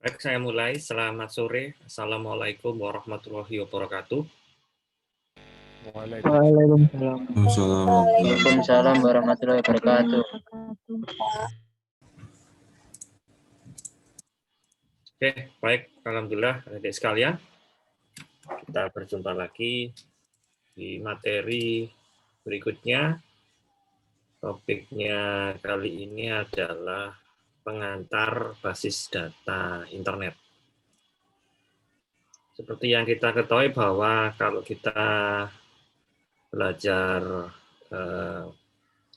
Baik, saya mulai. Selamat sore. Assalamualaikum warahmatullahi wabarakatuh. Waalaikumsalam. Waalaikumsalam warahmatullahi wabarakatuh. Oke, baik. Alhamdulillah, adik sekalian. Kita berjumpa lagi di materi berikutnya. Topiknya kali ini adalah pengantar basis data internet. Seperti yang kita ketahui bahwa kalau kita belajar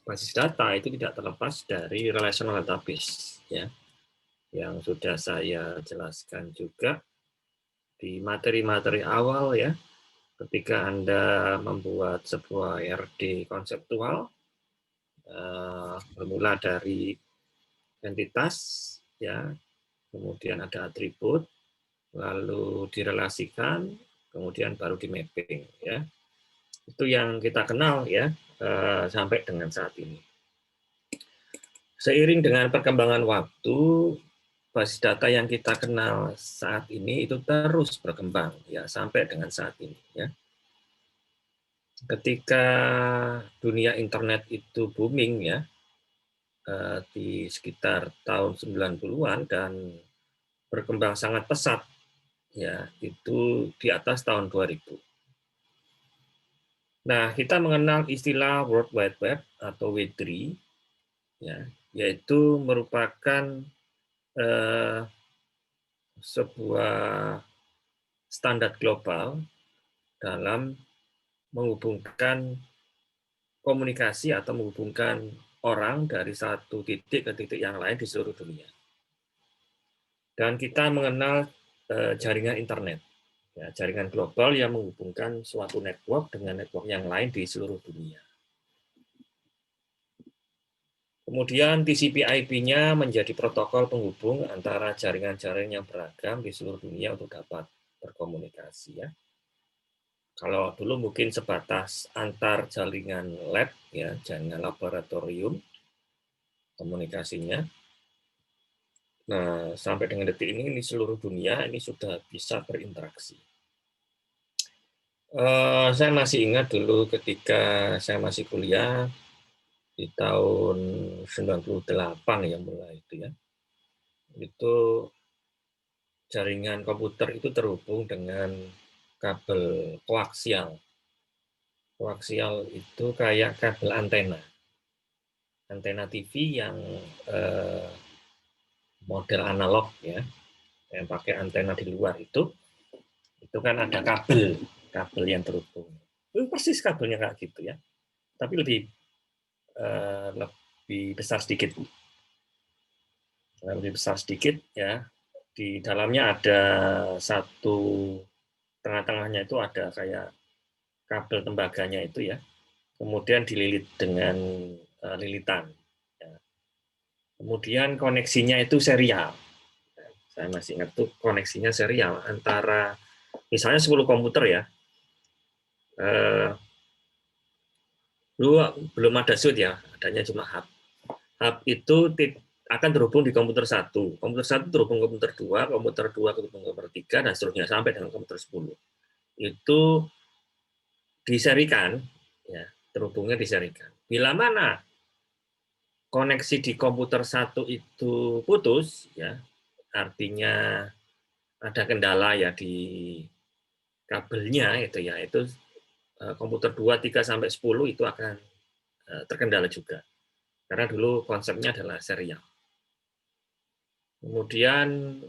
basis data itu tidak terlepas dari relational database, ya, yang sudah saya jelaskan juga di materi-materi awal, ya. Ketika Anda membuat sebuah RD konseptual, bermula dari entitas, ya, kemudian ada atribut, lalu direlasikan, kemudian baru di mapping, ya. Itu yang kita kenal, ya, sampai dengan saat ini. Seiring dengan perkembangan waktu, basis data yang kita kenal saat ini itu terus berkembang, ya, sampai dengan saat ini, ya. Ketika dunia internet itu booming, ya, di sekitar tahun 90-an dan berkembang sangat pesat, ya, itu di atas tahun 2000. Nah, kita mengenal istilah World Wide Web atau W3, ya, yaitu merupakan sebuah standar global dalam menghubungkan komunikasi atau menghubungkan orang dari satu titik ke titik yang lain di seluruh dunia. Dan kita mengenal jaringan internet, ya, jaringan global yang menghubungkan suatu network dengan network yang lain di seluruh dunia. Kemudian TCP/IP-nya menjadi protokol penghubung antara jaringan-jaringan yang beragam di seluruh dunia untuk dapat berkomunikasi, ya. Kalau dulu mungkin sebatas antar jaringan lab, ya, jaringan laboratorium komunikasinya. Nah, sampai dengan detik ini di seluruh dunia ini sudah bisa berinteraksi. Saya masih ingat dulu ketika saya masih kuliah di tahun 98 ya mulai itu, ya. Itu jaringan komputer itu terhubung dengan kabel koaksial. Koaksial itu kayak kabel antena. Antena TV yang model analog, ya, yang pakai antena di luar itu kan ada kabel yang terhubung. Itu persis kabelnya kayak gitu, ya, tapi lebih besar sedikit. Lebih besar sedikit, ya. Di dalamnya ada satu, tengah-tengahnya itu ada kayak kabel tembaganya itu, ya. Kemudian dililit dengan lilitan. Ya. Kemudian koneksinya itu serial. Saya masih ingat tuh koneksinya serial antara misalnya 10 komputer, ya. Dulu belum ada switch, ya, adanya cuma hub. Hub itu akan terhubung di komputer 1. Komputer 1 terhubung ke komputer 2, komputer 2 terhubung ke komputer 3, dan seterusnya sampai dengan komputer 10. Itu diserikan, ya, terhubungnya diserikan. Bila mana koneksi di komputer 1 itu putus, ya, artinya ada kendala, ya, di kabelnya itu, ya, itu komputer 2, 3 sampai 10 itu akan terkendala juga. Karena dulu konsepnya adalah serial. Kemudian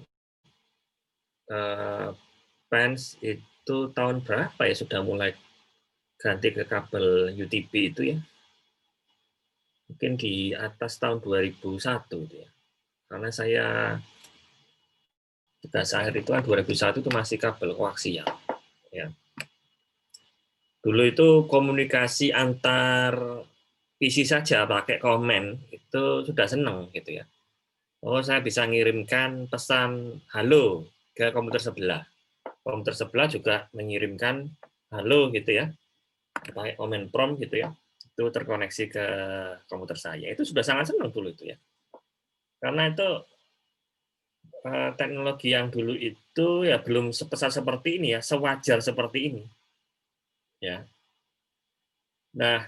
Pens itu tahun berapa ya sudah mulai ganti ke kabel UTP itu, ya. Mungkin di atas tahun 2001 itu, ya. Karena saya tugas akhir itu kan 2001 itu masih kabel koaksial, ya. Dulu itu komunikasi antar PC saja pakai komen itu sudah seneng gitu, ya. Oh, saya bisa ngirimkan pesan halo ke komputer sebelah. Komputer sebelah juga mengirimkan halo gitu, ya. Pakai komen prompt gitu, ya. Itu terkoneksi ke komputer saya. Itu sudah sangat senang dulu itu, ya. Karena itu teknologi yang dulu itu ya belum sepesat seperti ini ya, sewajar seperti ini. Ya. Nah,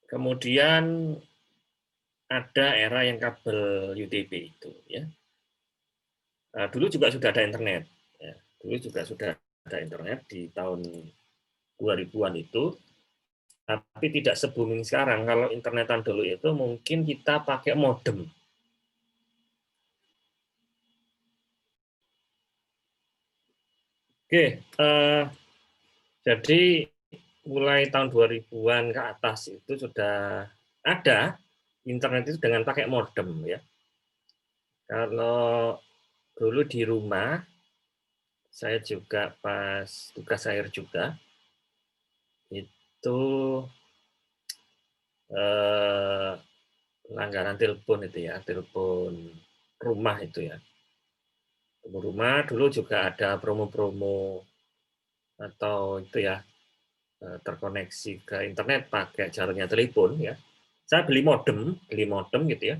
kemudian ada era yang kabel UTP itu ya. Dulu juga sudah ada internet. Ya. Dulu juga sudah ada internet di tahun 2000-an itu, tapi tidak se-booming sekarang. Kalau internetan dulu itu mungkin kita pakai modem. Oke, jadi mulai tahun 2000-an ke atas itu sudah ada internet itu dengan pakai modem ya. Kalau dulu di rumah, saya juga pas tugas akhir juga, itu langganan telepon itu ya, telepon rumah itu ya. Telepon rumah dulu juga ada promo-promo atau itu ya, terkoneksi ke internet pakai jaringan telepon ya. Saya beli modem gitu ya.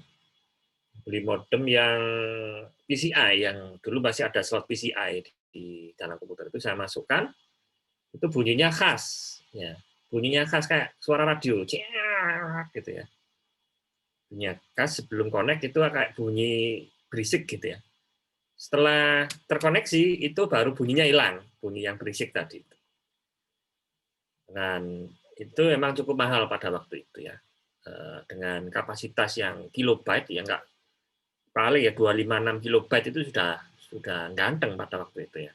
Beli modem yang PCI yang dulu masih ada slot PCI di dalam komputer itu saya masukkan, itu bunyinya khas ya. Bunyinya khas kayak suara radio, gitu ya. Bunyinya khas sebelum connect itu kayak bunyi berisik gitu ya. Setelah terkoneksi itu baru bunyinya hilang, bunyi yang berisik tadi. Dan itu memang cukup mahal pada waktu itu ya. Dengan kapasitas yang kilobyte ya enggak paling ya 256 kilobyte itu sudah ganteng pada waktu itu ya.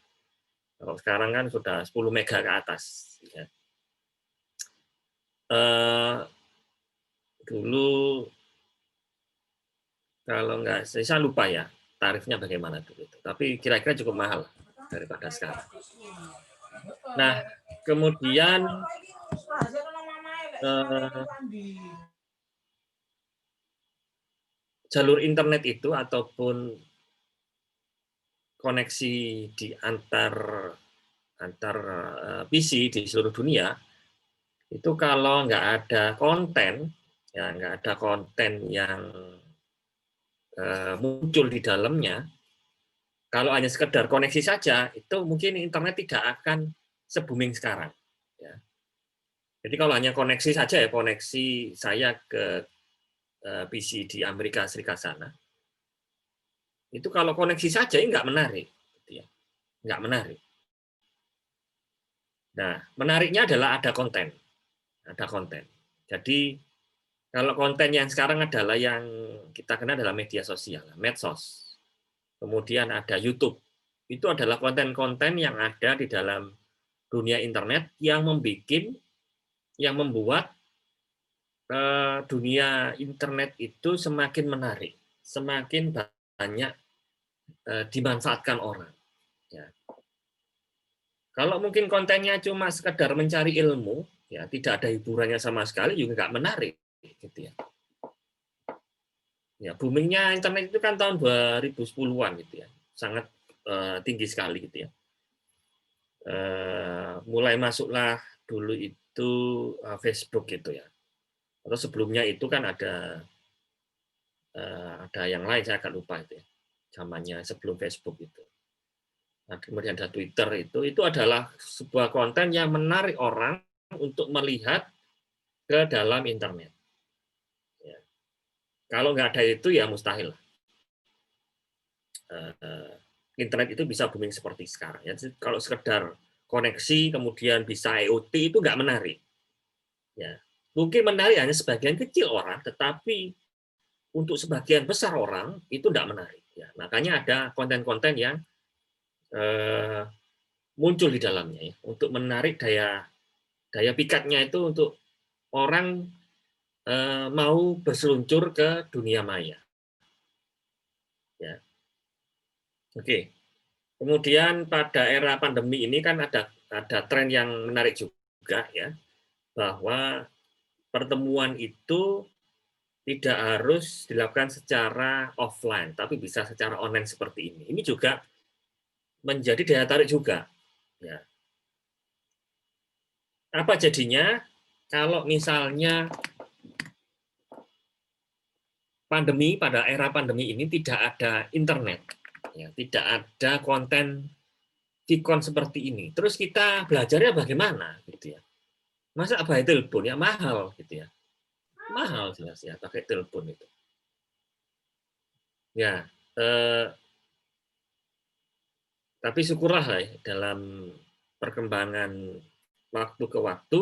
Kalau sekarang kan sudah 10 mega ke atas. Ya. Dulu kalau nggak, saya lupa ya tarifnya bagaimana dulu itu. Tapi kira-kira cukup mahal daripada sekarang. Nah, kemudian jalur internet itu ataupun koneksi di antar PC di seluruh dunia itu kalau nggak ada konten ya nggak ada konten yang muncul di dalamnya, kalau hanya sekedar koneksi saja itu mungkin internet tidak akan se-booming sekarang ya. Jadi kalau hanya koneksi saja ya, koneksi saya ke PC di Amerika Serikat sana, itu kalau koneksi saja ini nggak menarik gitu ya. Nggak menarik. Nah, menariknya adalah ada konten. Ada konten. Jadi, kalau konten yang sekarang adalah yang kita kenal adalah media sosial, medsos. Kemudian ada YouTube. Itu adalah konten-konten yang ada di dalam dunia internet yang membuat dunia internet itu semakin menarik, semakin banyak dimanfaatkan orang. Ya. Kalau mungkin kontennya cuma sekedar mencari ilmu, ya tidak ada hiburannya sama sekali juga nggak menarik, gitu ya. Ya boomingnya internet itu kan tahun 2010-an gitu ya, sangat tinggi sekali gitu ya. Mulai masuklah dulu itu Facebook gitu ya. Atau sebelumnya itu kan ada yang lain saya agak lupa itu ya. Zamannya sebelum Facebook itu. Nah, kemudian ada Twitter itu adalah sebuah konten yang menarik orang untuk melihat ke dalam internet. Ya. Kalau nggak ada itu ya mustahil. Internet itu bisa booming seperti sekarang. Ya. Kalau sekedar koneksi kemudian bisa IoT itu nggak menarik. Ya. Mungkin menarik hanya sebagian kecil orang, tetapi untuk sebagian besar orang itu nggak menarik. Ya. Makanya ada konten-konten yang muncul di dalamnya ya, untuk menarik daya pikatnya itu untuk orang mau berseluncur ke dunia maya. Ya. Oke. Kemudian pada era pandemi ini kan ada tren yang menarik juga ya, bahwa pertemuan itu tidak harus dilakukan secara offline, tapi bisa secara online seperti ini. Ini juga menjadi daya tarik juga. Ya. Apa jadinya kalau misalnya pada era pandemi ini tidak ada internet, ya, tidak ada konten Vicon seperti ini. Terus kita belajarnya bagaimana, gitu ya? Masa by telepon ya mahal, gitu ya? Mahal jelas ya pakai telepon itu. Ya, tapi syukurlah ya, dalam perkembangan waktu ke waktu,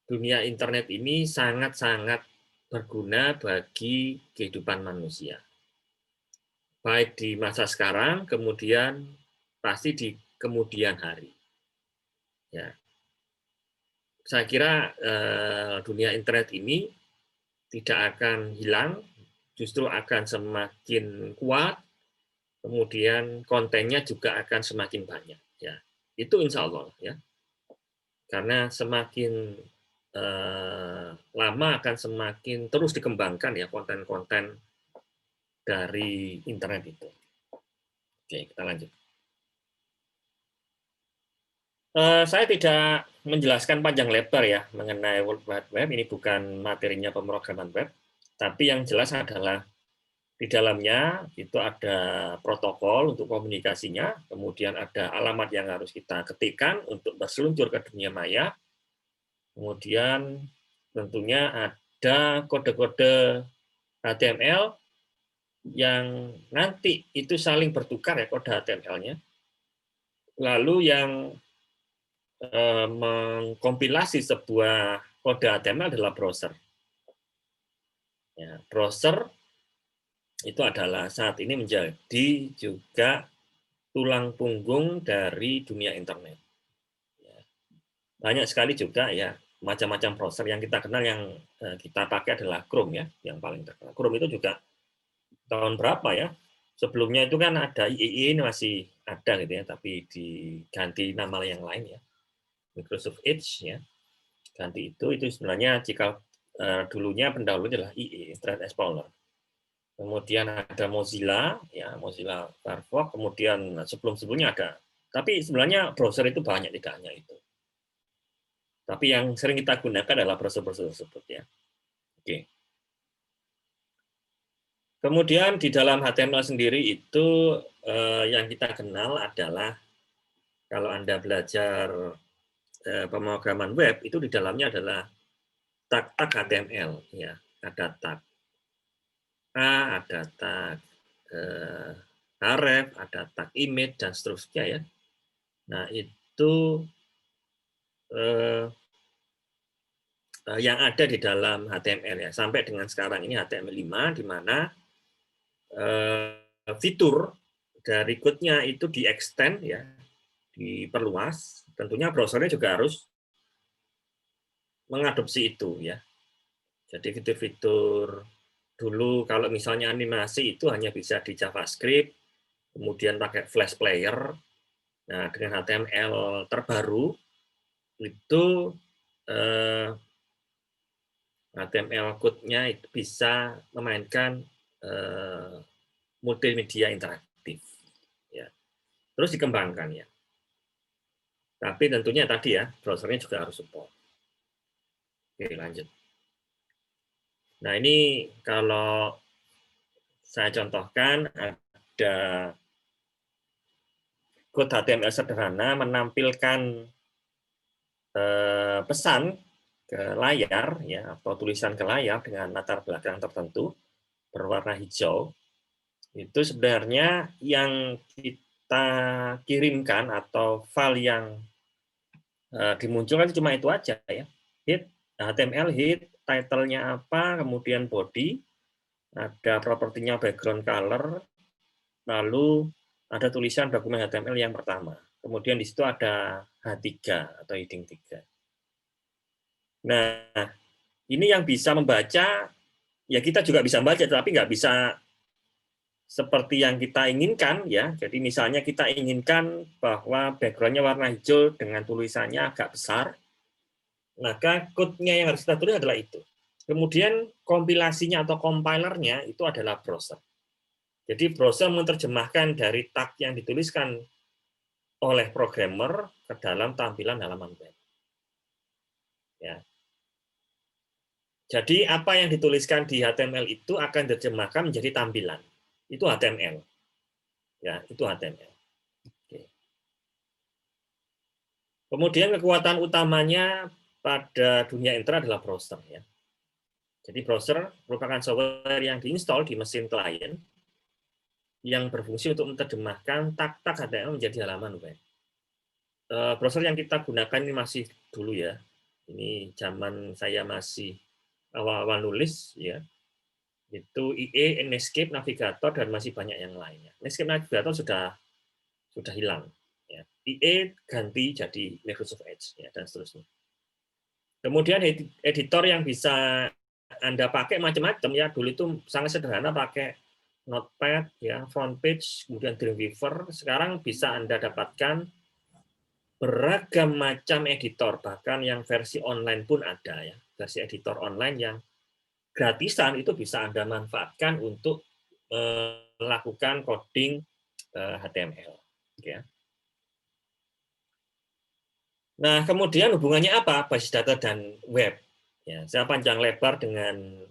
dunia internet ini sangat-sangat berguna bagi kehidupan manusia. Baik di masa sekarang, kemudian pasti di kemudian hari. Ya, saya kira dunia internet ini tidak akan hilang, justru akan semakin kuat, kemudian kontennya juga akan semakin banyak. Ya, itu insya Allah ya, karena semakin lama akan semakin terus dikembangkan ya konten-konten dari internet itu. Oke, kita lanjut. Saya tidak menjelaskan panjang lebar ya mengenai World Wide Web, ini bukan materinya pemrograman web, tapi yang jelas adalah di dalamnya itu ada protokol untuk komunikasinya, kemudian ada alamat yang harus kita ketikkan untuk berseluncur ke dunia maya, kemudian tentunya ada kode-kode HTML yang nanti itu saling bertukar ya kode HTML-nya, lalu yang mengkompilasi sebuah kode HTML adalah browser. Ya, browser itu adalah saat ini menjadi juga tulang punggung dari dunia internet. Ya, banyak sekali juga ya macam-macam browser yang kita kenal, yang kita pakai adalah Chrome ya, yang paling terkenal. Chrome itu juga tahun berapa ya? Sebelumnya itu kan ada IE ini masih ada gitu ya, tapi diganti nama yang lain ya. Microsoft Edge ya, ganti itu sebenarnya jika dulunya pendahulu adalah IE, Internet Explorer. Kemudian ada Mozilla, ya Mozilla Firefox, kemudian sebelum-sebelumnya ada. Tapi sebenarnya browser itu banyak, tidak hanya itu. Tapi yang sering kita gunakan adalah browser-browser tersebut ya. Oke. Kemudian di dalam HTML sendiri itu yang kita kenal adalah kalau Anda belajar pemrograman web itu di dalamnya adalah tag-tag HTML ya, ada tag A, ada tag href, ada tag image dan seterusnya ya. Nah, itu yang ada di dalam HTML ya. Sampai dengan sekarang ini HTML5 di mana fitur dari code-nya itu di-extend ya, diperluas. Tentunya browsernya juga harus mengadopsi itu ya. Jadi fitur-fitur dulu kalau misalnya animasi itu hanya bisa di JavaScript, kemudian pakai Flash Player. Nah, dengan HTML terbaru itu HTML code-nya itu bisa memainkan multimedia interaktif. Ya. Terus dikembangkan ya. Tapi tentunya tadi ya, browsernya juga harus support. Oke, lanjut. Nah, ini kalau saya contohkan ada kode HTML sederhana menampilkan pesan ke layar ya, atau tulisan ke layar dengan latar belakang tertentu berwarna hijau. Itu sebenarnya yang kita kirimkan atau file yang dimunculkan cuma itu aja ya. Head, HTML head, title-nya apa, kemudian body, ada propertinya background color, lalu ada tulisan dokumen HTML yang pertama. Kemudian di situ ada H3 atau heading 3. Nah, ini yang bisa membaca, ya kita juga bisa membaca, tapi nggak bisa seperti yang kita inginkan ya. Jadi misalnya kita inginkan bahwa background-nya warna hijau dengan tulisannya agak besar, maka code-nya yang harus kita tulis adalah itu. Kemudian kompilasinya atau compilernya itu adalah browser. Jadi browser menerjemahkan dari tag yang dituliskan oleh programmer ke dalam tampilan halaman web. Ya. Jadi apa yang dituliskan di HTML itu akan diterjemahkan menjadi tampilan. Itu HTML. Ya, itu HTML. Oke. Kemudian kekuatan utamanya pada dunia internet adalah browser, ya. Jadi browser merupakan software yang diinstal di mesin klien yang berfungsi untuk menerjemahkan tak-tak HTML menjadi halaman web. Browser yang kita gunakan ini masih dulu, ya. Ini zaman saya masih awal-awal nulis, ya. Itu IE, Netscape, Navigator, dan masih banyak yang lainnya. Netscape, Navigator sudah hilang. Ya. IE ganti jadi Microsoft Edge, ya, dan seterusnya. Kemudian editor yang bisa Anda pakai macam-macam, ya. Dulu itu sangat sederhana, pakai Notepad, ya, front page, kemudian Dreamweaver. Sekarang bisa Anda dapatkan beragam macam editor, bahkan yang versi online pun ada, ya. Versi editor online yang gratisan itu bisa Anda manfaatkan untuk melakukan coding HTML. Ya. Nah, kemudian hubungannya apa basis data dan web? Ya, saya panjang lebar dengan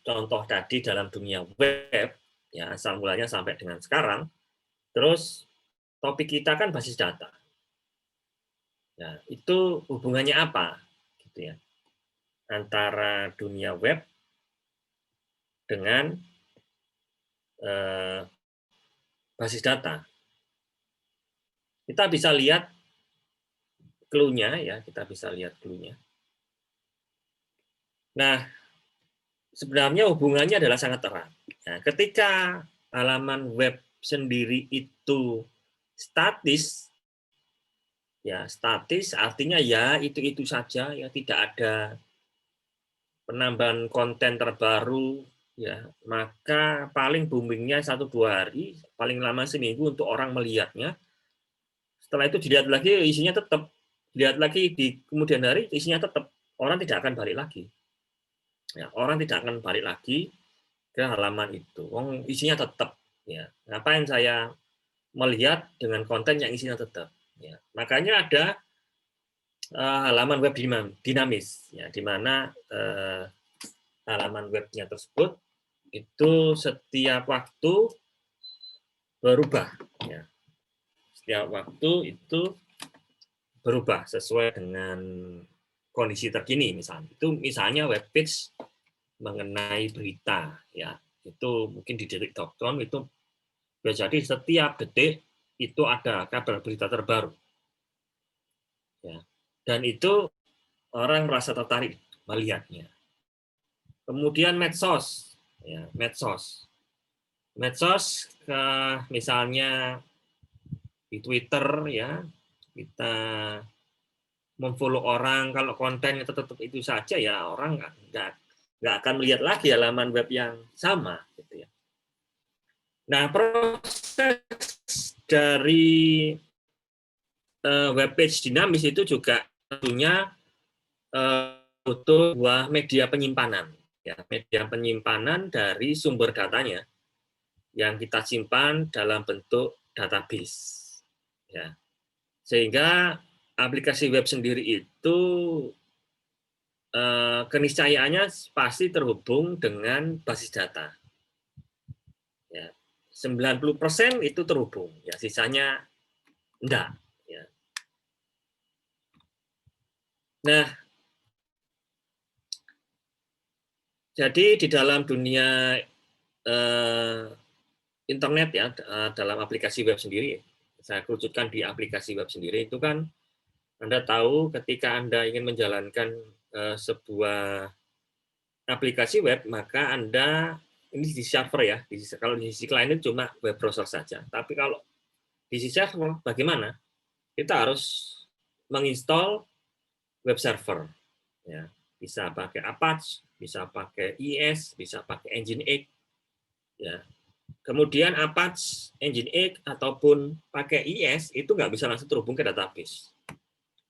contoh tadi dalam dunia web, ya, asal mulanya sampai dengan sekarang. Terus topik kita kan basis data. Nah, itu hubungannya apa? Gitu, ya, antara dunia web dengan basis data. Kita bisa lihat clue-nya, ya, kita bisa lihat clue-nya. Nah, sebenarnya hubungannya adalah sangat erat. Nah, ketika halaman web sendiri itu statis, ya, statis artinya ya itu saja, ya, tidak ada penambahan konten terbaru, ya, maka paling boomingnya 1-2 hari, paling lama seminggu untuk orang melihatnya. Setelah itu dilihat lagi, isinya tetap. Lihat lagi di kemudian hari, isinya tetap. Orang tidak akan balik lagi. Ya, orang tidak akan balik lagi ke halaman itu. Isinya tetap. Ya. Ngapain saya melihat dengan konten yang isinya tetap? Ya. Makanya ada halaman web dinamis, ya, di mana halaman webnya tersebut itu setiap waktu berubah. Ya. Setiap waktu itu berubah sesuai dengan kondisi terkini, misalnya. Itu misalnya web page mengenai berita, ya. Itu mungkin di detik.com itu bisa jadi setiap detik itu ada kabar berita terbaru. Ya. Dan itu orang merasa tertarik melihatnya. Kemudian medsos, ya, medsos. Medsos misalnya di Twitter, ya, kita memfollow orang, kalau kontennya tetap itu saja, ya, orang nggak akan melihat lagi halaman web yang sama, gitu, ya. Nah, proses dari web page dinamis itu juga tentunya butuh sebuah media penyimpanan, ya, media penyimpanan dari sumber datanya yang kita simpan dalam bentuk database, ya. Sehingga aplikasi web sendiri itu keniscayaannya pasti terhubung dengan basis data. Ya, 90% itu terhubung, ya, sisanya enggak. Ya. Nah, jadi di dalam dunia internet, ya, dalam aplikasi web sendiri, saya kerucutkan di aplikasi web sendiri, itu kan Anda tahu ketika Anda ingin menjalankan sebuah aplikasi web, maka Anda, ini di server, ya, kalau di sisi klien itu cuma web browser saja. Tapi kalau di sisi server, bagaimana? Kita harus menginstal web server. Ya, bisa pakai Apache, bisa pakai IS, bisa pakai Nginx. Ya. Kemudian Apache, Nginx, ataupun pakai IS, itu nggak bisa langsung terhubung ke database.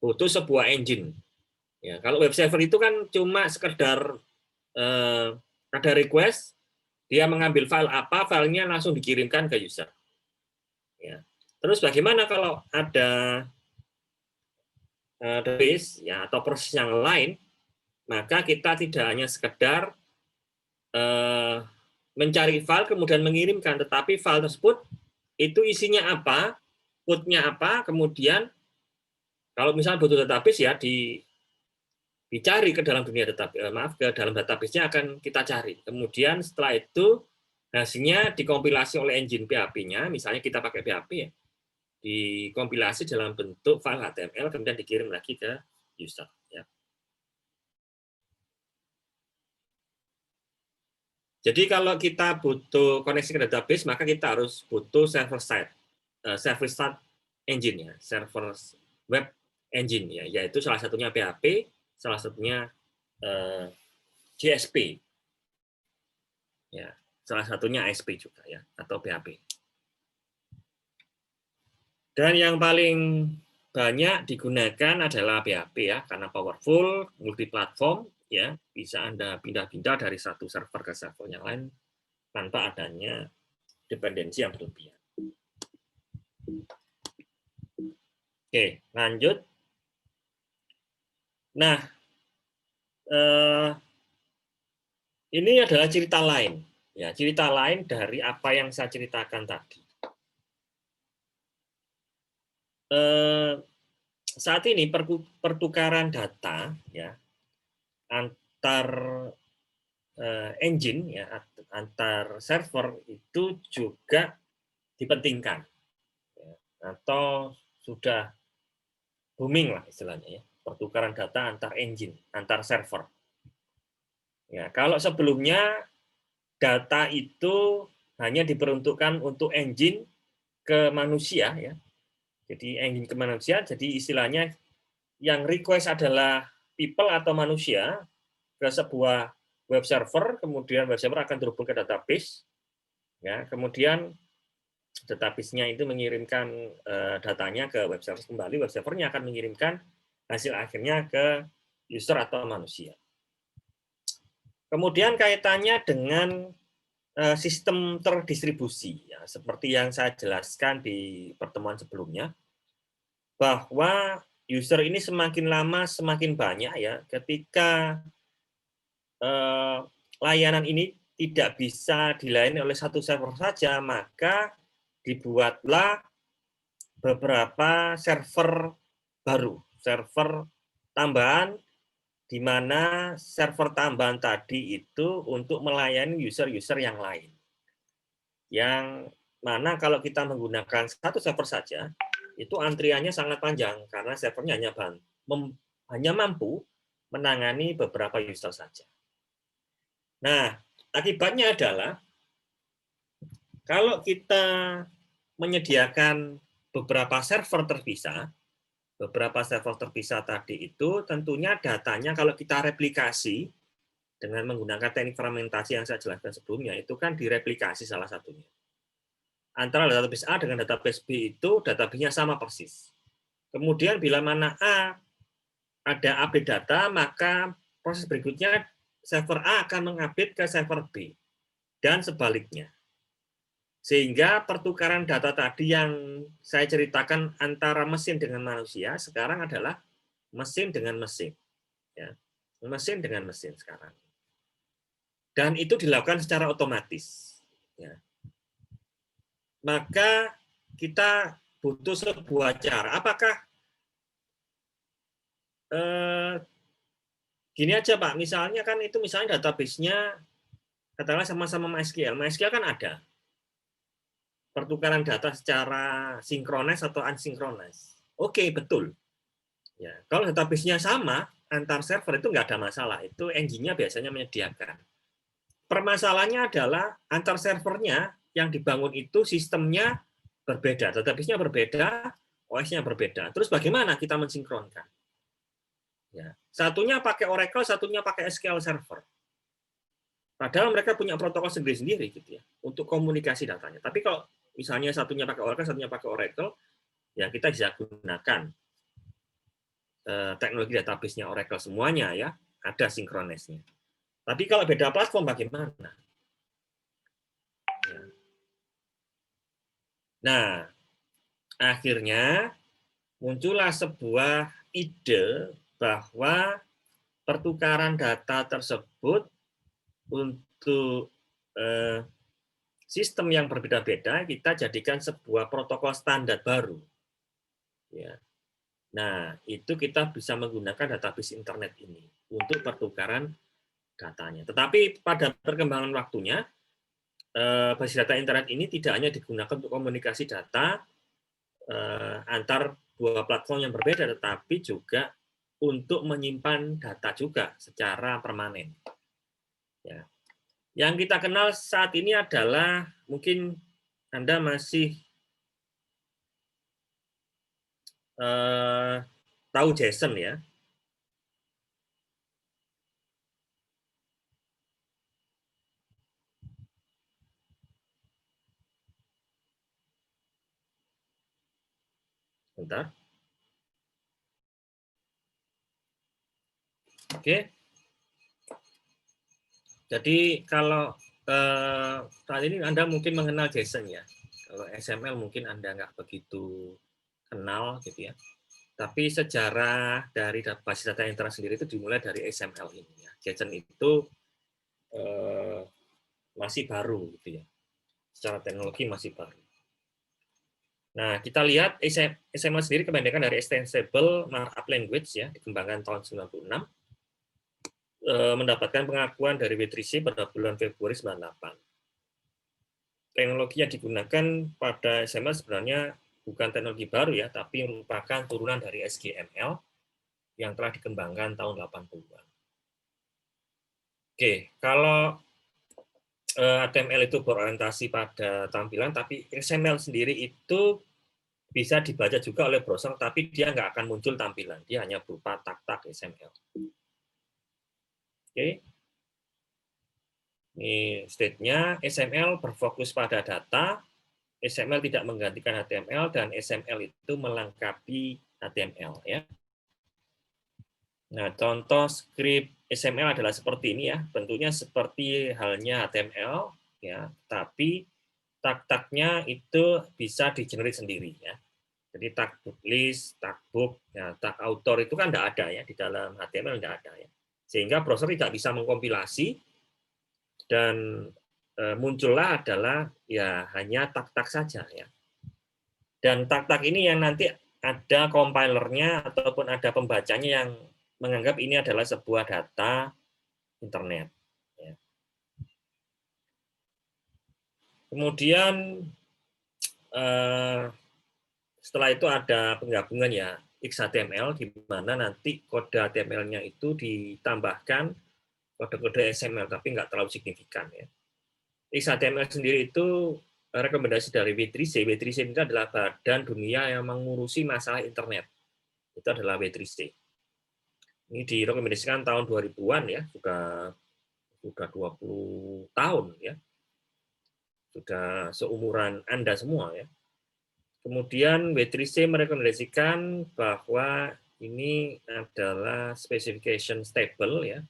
Butuh sebuah engine. Ya, kalau web server itu kan cuma sekedar ada request, dia mengambil file apa, filenya langsung dikirimkan ke user. Ya. Terus bagaimana kalau ada database, ya, atau proses yang lain maka kita tidak hanya sekedar mencari file kemudian mengirimkan, tetapi file tersebut itu isinya apa, code-nya apa, kemudian kalau misalnya butuh database ya dicari ke dalam dunia database, ke dalam database-nya akan kita cari. Kemudian setelah itu hasilnya dikompilasi oleh engine PHP-nya, misalnya kita pakai PHP ya, dikompilasi dalam bentuk file HTML kemudian dikirim lagi ke user ya. Jadi kalau kita butuh koneksi ke database, maka kita harus butuh server side engine ya, server web engine ya, yaitu salah satunya PHP, salah satunya JSP ya, salah satunya ASP juga ya, atau PHP. Dan yang paling banyak digunakan adalah PHP ya, karena powerful, multi-platform ya, bisa Anda pindah-pindah dari satu server ke server yang lain tanpa adanya dependensi yang berlebihan. Oke, lanjut. Nah, ini adalah cerita lain, ya, cerita lain dari apa yang saya ceritakan tadi. Saat ini pertukaran data ya antar engine ya, antar server itu juga dipentingkan ya, atau sudah booming lah istilahnya ya, pertukaran data antar engine, antar server. Ya, kalau sebelumnya data itu hanya diperuntukkan untuk engine ke manusia ya. Jadi engine ke manusia, jadi istilahnya yang request adalah people atau manusia ke sebuah web server, kemudian web server akan terhubung ke database, ya, kemudian database-nya itu mengirimkan datanya ke web server kembali, web servernya akan mengirimkan hasil akhirnya ke user atau manusia. Kemudian kaitannya dengan sistem terdistribusi, ya, seperti yang saya jelaskan di pertemuan sebelumnya, bahwa user ini semakin lama semakin banyak ya, ketika layanan ini tidak bisa dilayani oleh satu server saja, maka dibuatlah beberapa server baru, server tambahan, di mana server tambahan tadi itu untuk melayani user-user yang lain. Yang mana kalau kita menggunakan satu server saja, itu antriannya sangat panjang, karena servernya hanya mampu menangani beberapa user saja. Nah, akibatnya adalah kalau kita menyediakan beberapa server terpisah tadi itu tentunya datanya kalau kita replikasi dengan menggunakan teknik fragmentasi yang saya jelaskan sebelumnya, itu kan direplikasi salah satunya. Antara database A dengan database B itu database-nya sama persis. Kemudian bila mana A ada update data, maka proses berikutnya server A akan mengupdate ke server B dan sebaliknya. Sehingga pertukaran data tadi yang saya ceritakan antara mesin dengan manusia sekarang adalah mesin dengan mesin, ya, mesin dengan mesin sekarang. Dan itu dilakukan secara otomatis. Ya. Maka kita butuh sebuah cara. Apakah gini aja Pak, misalnya kan itu misalnya database-nya katakanlah sama-sama MySQL. MySQL kan ada pertukaran data secara sinkronis atau asinkronis. Oke, betul. Ya, kalau database-nya sama antar server itu nggak ada masalah. Itu engine-nya biasanya menyediakan. Permasalahannya adalah antar servernya yang dibangun itu sistemnya berbeda, database-nya berbeda, OS-nya berbeda. Terus bagaimana kita mensinkronkan? Ya, satunya pakai Oracle, satunya pakai SQL Server. Padahal mereka punya protokol sendiri-sendiri gitu ya untuk komunikasi datanya. Tapi kalau misalnya satunya pakai Oracle, satunya pakai Oracle, ya kita bisa gunakan teknologi database-nya Oracle semuanya ya, ada sinkronisnya. Tapi kalau beda platform bagaimana? Ya. Nah, akhirnya muncullah sebuah ide bahwa pertukaran data tersebut untuk sistem yang berbeda-beda kita jadikan sebuah protokol standar baru. Ya. Nah, itu kita bisa menggunakan database internet ini untuk pertukaran datanya. Tetapi pada perkembangan waktunya, basis data internet ini tidak hanya digunakan untuk komunikasi data antar dua platform yang berbeda, tetapi juga untuk menyimpan data juga secara permanen. Ya. Yang kita kenal saat ini adalah mungkin Anda masih tahu JSON ya. Bentar. Oke. Jadi kalau saat ini Anda mungkin mengenal JSON ya. Kalau XML mungkin Anda nggak begitu kenal gitu ya. Tapi sejarah dari basis data internet sendiri itu dimulai dari XML ini ya. JSON itu masih baru gitu ya. Secara teknologi masih baru. Nah, kita lihat XML sendiri kebanyakan dari Extensible Markup Language ya, dikembangkan tahun 96, mendapatkan pengakuan dari W3C pada bulan Februari 98. Teknologi yang digunakan pada XML sebenarnya bukan teknologi baru ya, tapi merupakan turunan dari SGML yang telah dikembangkan tahun 80-an. Oke, kalau HTML itu berorientasi pada tampilan, tapi XML sendiri itu bisa dibaca juga oleh browser, tapi dia nggak akan muncul tampilan. Dia hanya berupa tag-tag XML. Oke. Ini state-nya, XML berfokus pada data, XML tidak menggantikan HTML, dan XML itu melengkapi HTML. Ya. Nah, contoh script XML adalah seperti ini ya, bentuknya seperti halnya HTML, ya, tapi tag-tagnya itu bisa di-generate sendiri ya. Jadi tag book list, tag book, ya, tag author itu kan tidak ada ya di dalam HTML, tidak ada ya. Sehingga browser tidak bisa mengkompilasi dan muncullah adalah ya hanya tag-tag saja ya. Dan tag-tag ini yang nanti ada compilernya ataupun ada pembacanya yang menganggap ini adalah sebuah data internet. Ya. Kemudian setelah itu ada penggabungan ya XHTML, di mana nanti kode HTML-nya itu ditambahkan kode-kode XML, tapi nggak terlalu signifikan. Ya. XHTML sendiri itu rekomendasi dari W3C. W3C itu adalah badan dunia yang mengurusi masalah internet. Itu adalah W3C. Ini direkomendasikan tahun 2000-an ya, sudah 20 tahun ya. Sudah seumuran Anda semua ya. Kemudian W3C merekomendasikan bahwa ini adalah specification stable ya,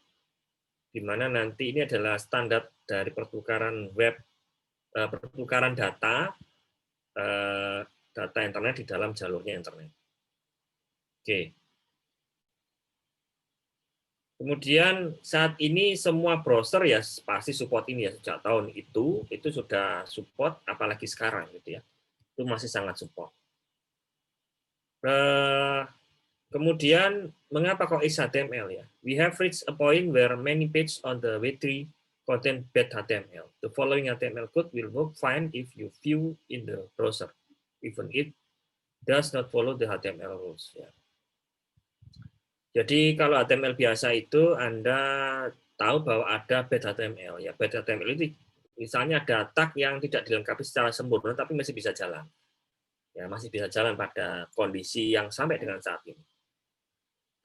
di mana nanti ini adalah standar dari pertukaran pertukaran data internet di dalam jalurnya internet. Oke. Kemudian saat ini semua browser ya pasti support ini ya, sejak tahun itu sudah support, apalagi sekarang gitu ya. Itu masih sangat support. Kemudian mengapa kok XHTML ya? We have reached a point where many pages on the W3 contain bad HTML. The following HTML code will work fine if you view in the browser, even it does not follow the HTML rules. Ya. Jadi kalau HTML biasa itu Anda tahu bahwa ada bad HTML. Ya, bad HTML itu misalnya ada tag yang tidak dilengkapi secara sempurna, tapi masih bisa jalan. Ya, masih bisa jalan pada kondisi yang sampai dengan saat ini.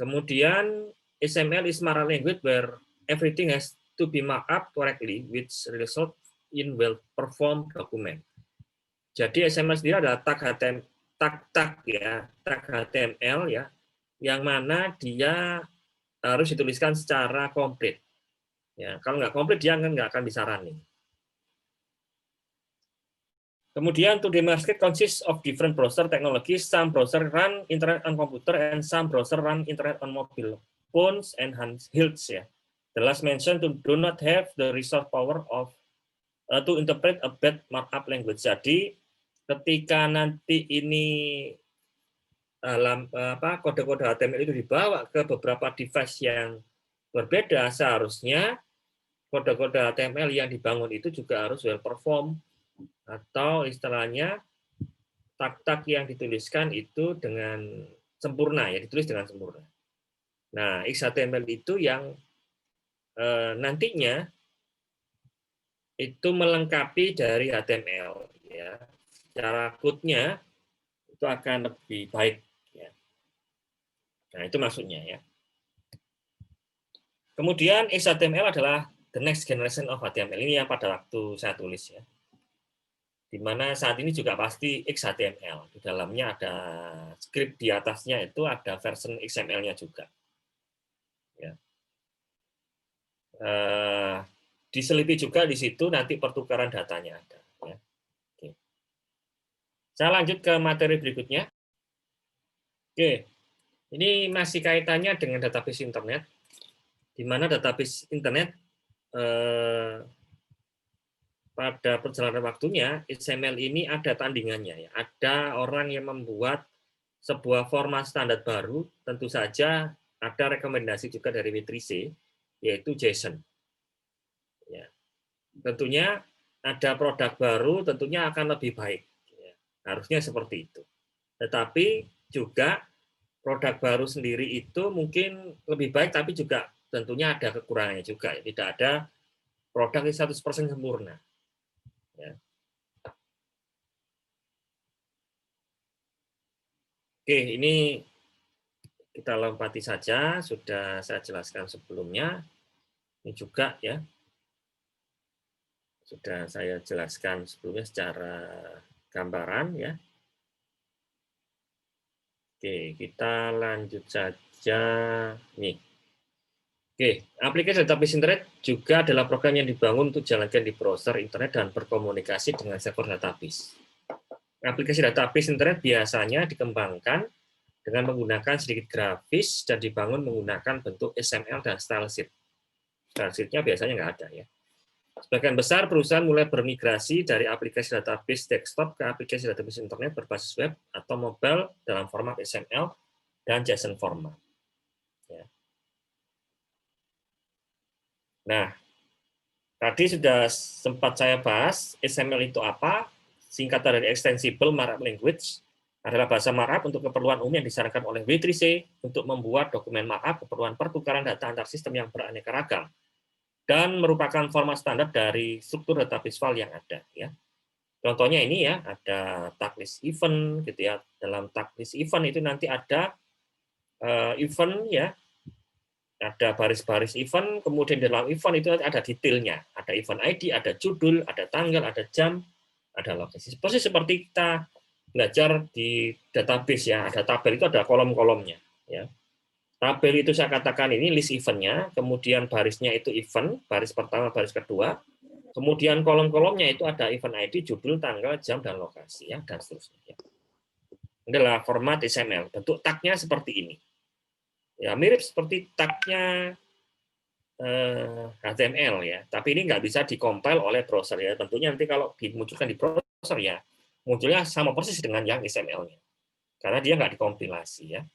Kemudian XML is markup language where everything has to be marked up correctly, which result in well-performed document. Jadi XML sendiri adalah tag HTML ya, yang mana dia harus dituliskan secara komplit. Ya, kalau nggak komplit dia nggak akan bisa running. Kemudian to demonstrate consists of different browser technologies. Some browser run internet on computer and some browser run internet on mobile Pons and Hiltz ya. The last mentioned do not have the resource power of to interpret a bad markup language. Jadi ketika nanti ini dalam kode-kode HTML itu dibawa ke beberapa device yang berbeda, seharusnya kode-kode HTML yang dibangun itu juga harus well perform, atau istilahnya tag-tag yang dituliskan itu dengan sempurna, ya ditulis dengan sempurna. Nah, XHTML itu yang nantinya itu melengkapi dari HTML, ya. Secara code-nya itu akan lebih baik. Ya. Nah, itu maksudnya ya. Kemudian XHTML adalah the next generation of HTML. Ini yang pada waktu saya tulis ya. Di mana saat ini juga pasti XHTML. Di dalamnya ada script, di atasnya itu ada version XML-nya juga. Ya. Diselipi juga di situ nanti pertukaran datanya ada. Ya. Oke. Saya lanjut ke materi berikutnya. Oke, ini masih kaitannya dengan database internet, di mana database internet pada perjalanan waktunya XML ini ada tandingannya, ya. Ada orang yang membuat sebuah format standar baru, tentu saja ada rekomendasi juga dari W3C, yaitu JSON. Ya. Tentunya ada produk baru, tentunya akan lebih baik. Ya. Harusnya seperti itu. Tetapi juga produk baru sendiri itu mungkin lebih baik, tapi juga tentunya ada kekurangannya juga. Tidak ada produk yang 100% sempurna. Ya. Oke, ini kita lompati saja, sudah saya jelaskan sebelumnya. Ini juga ya, sudah saya jelaskan sebelumnya secara gambaran ya. Oke, kita lanjut saja nih. Oke, aplikasi database internet juga adalah program yang dibangun untuk jalankan di browser internet dan berkomunikasi dengan server database. Aplikasi database internet biasanya dikembangkan dengan menggunakan sedikit grafis dan dibangun menggunakan bentuk XML dan style sheet. Style sheet-nya biasanya nggak ada ya. Sebagian besar perusahaan mulai bermigrasi dari aplikasi database desktop ke aplikasi database internet berbasis web atau mobile dalam format XML dan JSON format. Ya. Nah, tadi sudah sempat saya bahas XML itu apa. Singkatan dari Extensible Markup Language adalah bahasa markup untuk keperluan umum yang disarankan oleh W3C untuk membuat dokumen markup keperluan pertukaran data antar sistem yang beraneka ragam dan merupakan format standar dari struktur database file yang ada. Ya. Contohnya ini ya, ada tag list event gitu ya. Dalam tag list event itu nanti ada event ya, ada baris-baris event, kemudian dalam event itu ada detailnya, ada event ID, ada judul, ada tanggal, ada jam, ada lokasi. Persis seperti kita belajar di database ya, ada tabel itu ada kolom-kolomnya. Ya. Tabel itu saya katakan ini list eventnya, kemudian barisnya itu event, baris pertama, baris kedua, kemudian kolom-kolomnya itu ada event ID, judul, tanggal, jam, dan lokasi, ya, dan seterusnya. Ini adalah format XML. Bentuk tagnya seperti ini. Ya, mirip seperti tagnya HTML ya, tapi ini nggak bisa dikompil oleh browser ya. Tentunya nanti kalau dimunculkan di browser ya, munculnya sama persis dengan yang XML-nya, karena dia nggak dikompilasi ya.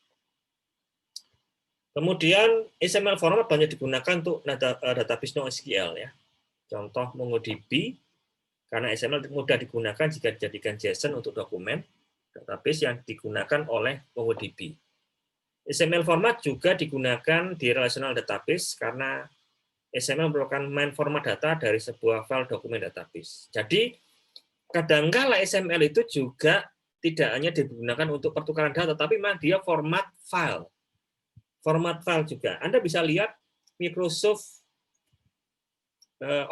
Kemudian XML format banyak digunakan untuk database NoSQL ya. Contoh MongoDB, karena XML mudah digunakan jika dijadikan JSON untuk dokumen database yang digunakan oleh MongoDB. XML format juga digunakan di relational database karena XML merupakan main format data dari sebuah file dokumen database. Jadi, kadangkala XML itu juga tidak hanya digunakan untuk pertukaran data, tapi memang dia format file. Format file juga. Anda bisa lihat Microsoft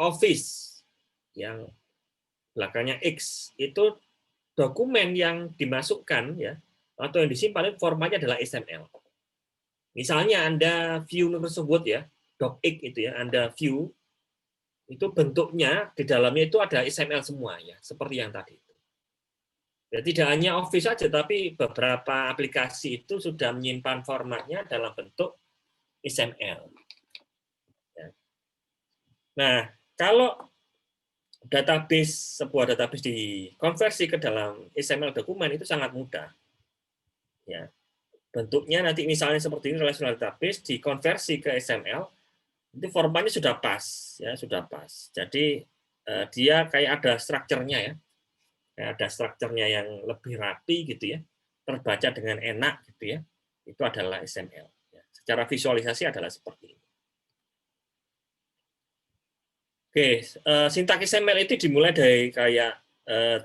Office yang belakangnya X, itu dokumen yang dimasukkan ya atau yang disimpan formatnya adalah XML. Misalnya Anda view Microsoft Word ya, docx itu ya, Anda view itu bentuknya di dalamnya itu ada XML semua ya, seperti yang tadi itu. Ya, tidak hanya Office saja, tapi beberapa aplikasi itu sudah menyimpan formatnya dalam bentuk XML. Ya. Nah, kalau sebuah database dikonversi ke dalam XML dokumen itu sangat mudah. Ya. Bentuknya nanti misalnya seperti ini relational database dikonversi ke XML, itu formatnya sudah pas, ya sudah pas. Jadi dia kayak ada strukturnya ya, ada strukturnya yang lebih rapi gitu ya, terbaca dengan enak gitu ya. Itu adalah XML. Ya. Secara visualisasi adalah seperti ini. Oke, sintak XML itu dimulai dari kayak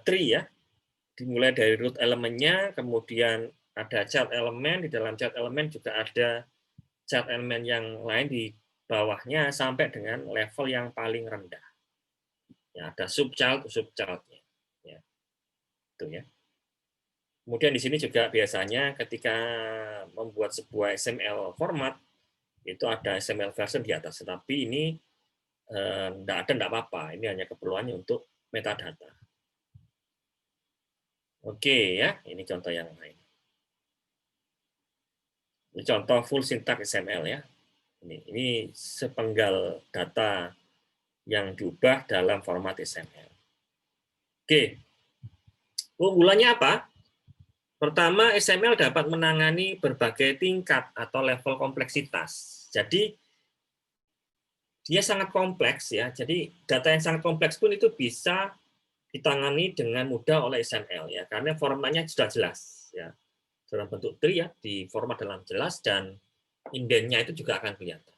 tree ya, dimulai dari root elemennya, kemudian ada child elemen, di dalam child elemen juga ada child elemen yang lain di bawahnya sampai dengan level yang paling rendah. Ya, ada subchild-nya. Ya, itu ya. Kemudian di sini juga biasanya ketika membuat sebuah XML format itu ada XML version di atas, tetapi ini enggak apa-apa. Ini hanya keperluannya untuk metadata. Oke ya, ini contoh yang lain. Ini contoh full syntax XML ya. Ini sepenggal data yang diubah dalam format XML. Oke, keunggulannya apa? Pertama, XML dapat menangani berbagai tingkat atau level kompleksitas. Jadi dia sangat kompleks ya. Jadi data yang sangat kompleks pun itu bisa ditangani dengan mudah oleh XML ya, karena formatnya sudah jelas ya. Dalam bentuk tree ya, di format dalam jelas dan indennya itu juga akan kelihatan.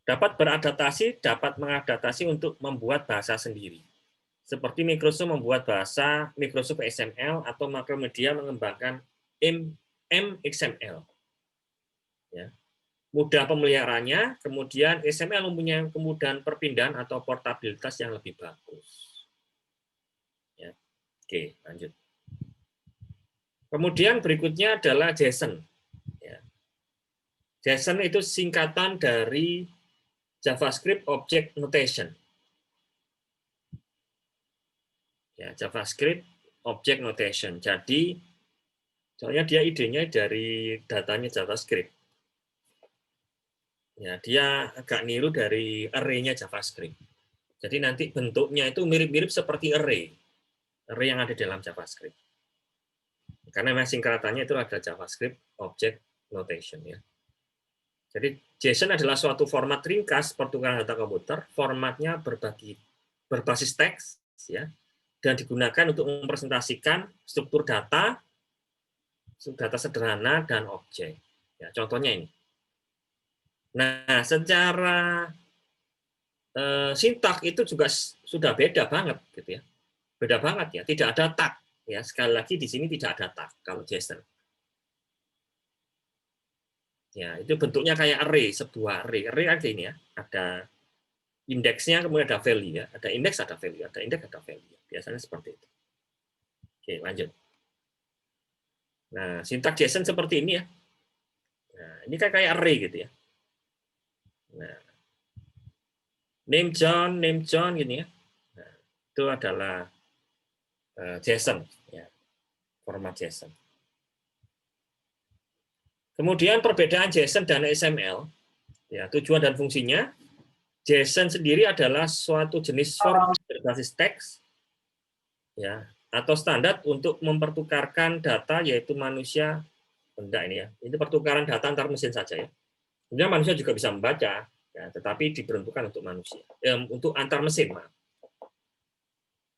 Dapat beradaptasi, dapat mengadaptasi untuk membuat bahasa sendiri. Seperti Microsoft membuat bahasa Microsoft XML atau Macromedia mengembangkan MXML. Ya. Mudah pemeliharaannya, kemudian XML mempunyai kemudahan perpindahan atau portabilitas yang lebih bagus. Ya. Oke, lanjut. Kemudian berikutnya adalah JSON. Ya. JSON itu singkatan dari JavaScript Object Notation. Ya, JavaScript Object Notation. Jadi, soalnya dia idenya dari datanya JavaScript. Ya, dia agak niru dari array-nya JavaScript. Jadi nanti bentuknya itu mirip-mirip seperti array yang ada dalam JavaScript. Karena memang singkatannya itu ada JavaScript Object Notation ya. Jadi JSON adalah suatu format ringkas pertukaran data komputer, formatnya berbasis teks ya, dan digunakan untuk mempresentasikan struktur data sederhana dan objek. Ya, contohnya ini. Nah, secara sintak itu juga sudah beda banget gitu ya. Beda banget ya, tidak ada tag ya. Sekali lagi di sini tidak ada tag kalau JSON. Ya, itu bentuknya kayak array, sebuah array. Array ada ini ya, ada indeksnya, kemudian ada value ya. Ada indeks, ada value, ada indeks, ada value. Biasanya seperti itu. Oke, lanjut. Nah, sintak JSON seperti ini ya. Nah, ini kan kayak array gitu ya. Nah, name John gini ya. Nah, itu adalah JSON ya, format JSON. Kemudian perbedaan JSON dan XML, ya, tujuan dan fungsinya. JSON sendiri adalah suatu jenis format berbasis teks, ya, atau standar untuk mempertukarkan data, yaitu manusia, enggak ini ya, ini pertukaran data antar mesin saja ya. Sebenarnya manusia juga bisa membaca, ya, tetapi diperuntukkan untuk manusia, untuk antar mesin. Maaf.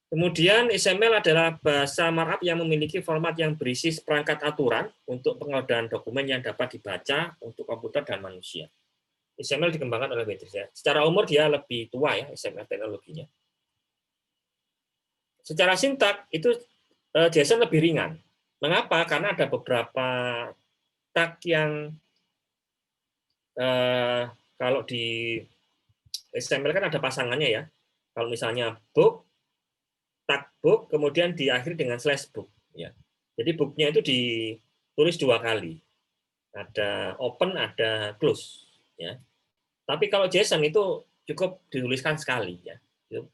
Kemudian XML adalah bahasa markup yang memiliki format yang berisi seperangkat aturan untuk pengodaan dokumen yang dapat dibaca untuk komputer dan manusia. XML dikembangkan oleh Beatrice. Ya. Secara umur dia lebih tua ya XML teknologinya. Secara sintak itu JSON lebih ringan. Mengapa? Karena ada beberapa tag yang kalau di XML kan ada pasangannya ya. Kalau misalnya book, tag book, kemudian diakhiri dengan slash book. Ya. Jadi booknya itu ditulis 2 kali. Ada open, ada close. Ya. Tapi kalau JSON itu cukup dituliskan sekali. Ya.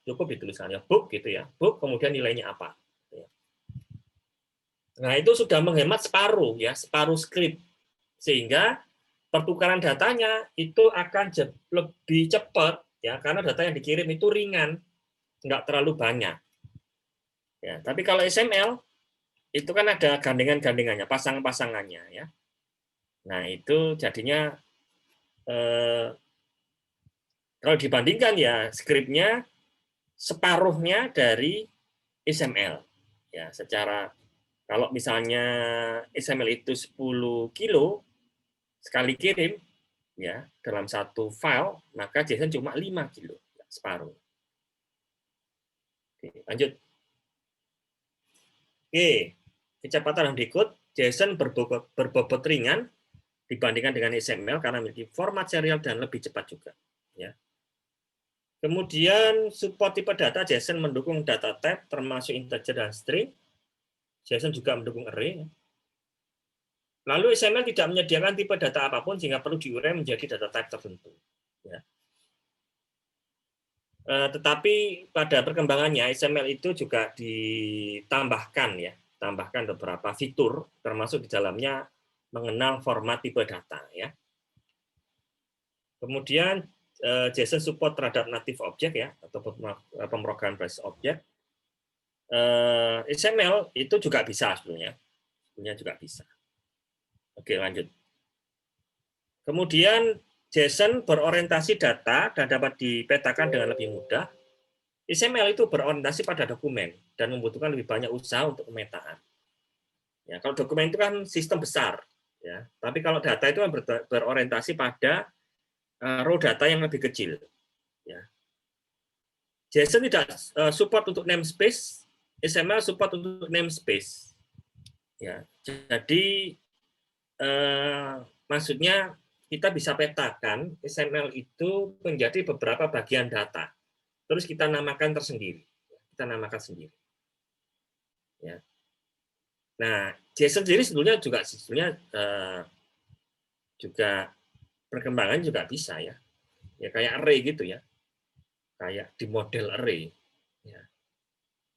Cukup dituliskan ya book gitu ya. Book kemudian nilainya apa. Ya. Nah itu sudah menghemat separuh ya, separuh script. Sehingga pertukaran datanya itu akan lebih cepat ya, karena data yang dikirim itu ringan, nggak terlalu banyak. Ya, tapi kalau XML itu kan ada gandengan-gandengannya, pasang-pasangannya ya. Nah, itu jadinya kalau dibandingkan ya skripnya separuhnya dari XML. Ya, secara kalau misalnya XML itu 10 kilo sekali kirim ya dalam satu file, maka JSON cuma 5 kilo, separuh. Oke, lanjut. Oke, kecepatan decode JSON berbobot ringan dibandingkan dengan XML karena memiliki format serial dan lebih cepat juga. Ya. Kemudian support tipe data JSON mendukung data type termasuk integer dan string. JSON juga mendukung array. Lalu XML tidak menyediakan tipe data apapun sehingga perlu diurai menjadi data type tertentu. Ya. Tetapi pada perkembangannya XML itu juga ditambahkan ya, tambahkan beberapa fitur termasuk di dalamnya mengenal format tipe data ya. Kemudian JSON support terhadap native object ya atau pemrograman basis object. XML itu juga bisa sebetulnya juga bisa. Oke, lanjut. Kemudian JSON berorientasi data dan dapat dipetakan dengan lebih mudah. XML itu berorientasi pada dokumen dan membutuhkan lebih banyak usaha untuk pemetaan. Ya, kalau dokumen itu kan sistem besar, ya. Tapi kalau data itu kan berorientasi pada raw data yang lebih kecil. Ya. JSON tidak support untuk namespace, XML support untuk namespace. Ya, jadi maksudnya kita bisa petakan XML itu menjadi beberapa bagian data. Terus kita namakan tersendiri. Kita namakan sendiri. Ya. Nah, JSON sendiri sebetulnya juga perkembangan juga bisa ya. Ya kayak array gitu ya. Kayak di model array. Ya.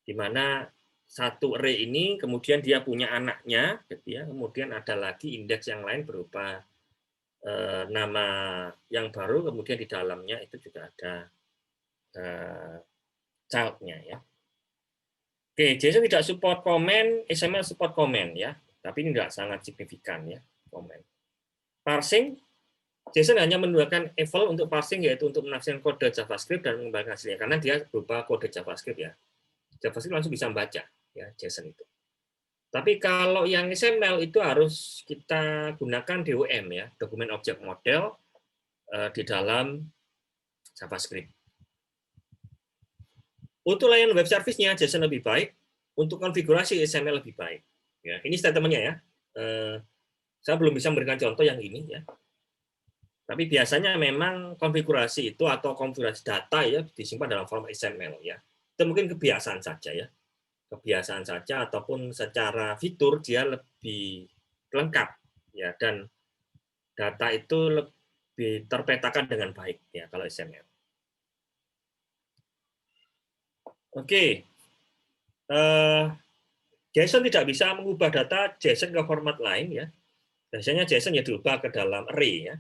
Di mana satu array ini kemudian dia punya anaknya gitu ya. Kemudian ada lagi indeks yang lain berupa nama yang baru, kemudian di dalamnya itu juga ada child-nya ya. Oke, JSON tidak support comment, XML support comment ya, tapi ini tidak sangat signifikan ya comment. Parsing, JSON hanya menggunakan eval untuk parsing yaitu untuk menafsirkan kode JavaScript dan mengembalikan hasilnya karena dia berupa kode JavaScript ya. JavaScript langsung bisa membaca ya JSON itu. Tapi kalau yang XML itu harus kita gunakan DOM ya, dokumen object model di dalam JavaScript. Untuk layanan web service-nya JSON lebih baik, untuk konfigurasi XML lebih baik. Ya, ini statement-nya ya. Saya belum bisa memberikan contoh yang ini ya. Tapi biasanya memang konfigurasi itu atau konfigurasi data ya disimpan dalam format XML ya. Itu mungkin kebiasaan saja ya. Kebiasaan saja ataupun secara fitur dia lebih lengkap ya, dan data itu lebih terpetakan dengan baik ya kalau XML. Oke. JSON tidak bisa mengubah data JSON ke format lain ya. Biasanya JSON ya diubah ke dalam array ya.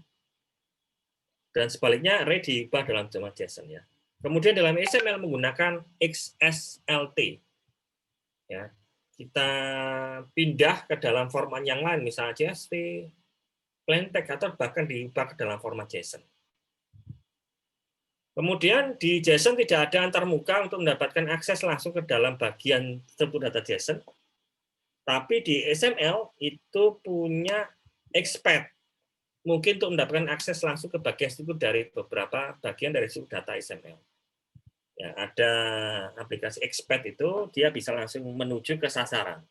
Dan sebaliknya array diubah dalam format JSON ya. Kemudian dalam XML menggunakan XSLT. Ya. Kita pindah ke dalam format yang lain, misalnya CSV, plain text, atau bahkan diubah ke dalam format JSON. Kemudian di JSON tidak ada antarmuka untuk mendapatkan akses langsung ke dalam bagian struktur data JSON. Tapi di XML itu punya expand, mungkin untuk mendapatkan akses langsung ke bagian struktur dari beberapa bagian dari struktur data XML. Ya, ada aplikasi expand itu dia bisa langsung menuju ke sasaran.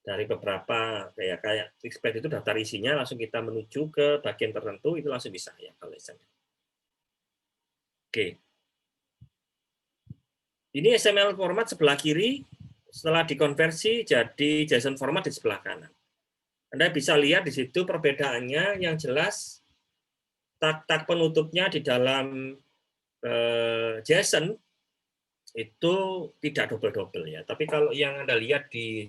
Dari beberapa kayak expand itu daftar isinya langsung kita menuju ke bagian tertentu itu langsung bisa ya kalau XML. Oke. Ini XML format sebelah kiri setelah dikonversi jadi JSON format di sebelah kanan. Anda bisa lihat di situ perbedaannya yang jelas tag-tag penutupnya di dalam JSON itu tidak double-double ya. Tapi kalau yang Anda lihat di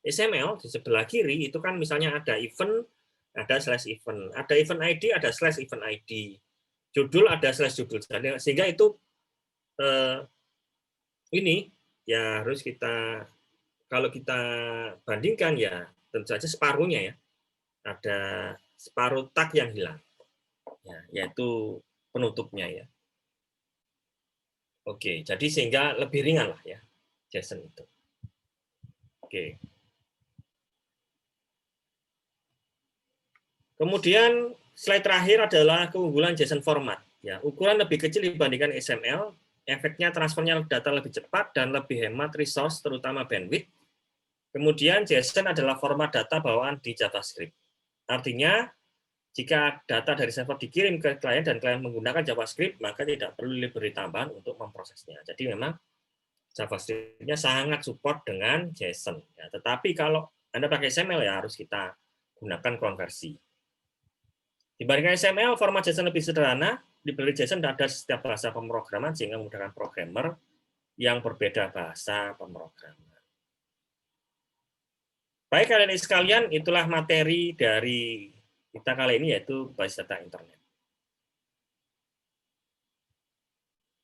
XML di sebelah kiri itu kan misalnya ada event, ada slash event. Ada event ID, ada slash event ID. Judul ada slash judul. Sehingga itu ini ya harus kita, kalau kita bandingkan ya tentu saja separuhnya ya. Ada separuh tag yang hilang. Ya, yaitu penutupnya ya. Oke, jadi sehingga lebih ringan lah ya JSON itu. Oke. Kemudian slide terakhir adalah keunggulan JSON format. Ya, ukuran lebih kecil dibandingkan XML, efeknya transfernya data lebih cepat dan lebih hemat resource, terutama bandwidth. Kemudian JSON adalah format data bawaan di JavaScript. Artinya, jika data dari server dikirim ke klien dan klien menggunakan JavaScript, maka tidak perlu library tambahan untuk memprosesnya. Jadi memang JavaScript-nya sangat support dengan JSON. Ya, tetapi kalau Anda pakai XML ya harus kita gunakan konversi. Dibandingkan XML, format JSON lebih sederhana. Library JSON ada setiap bahasa pemrograman sehingga memudahkan programmer yang berbeda bahasa pemrograman. Baik kalian sekalian, itulah materi dari kita kali ini yaitu basis data internet.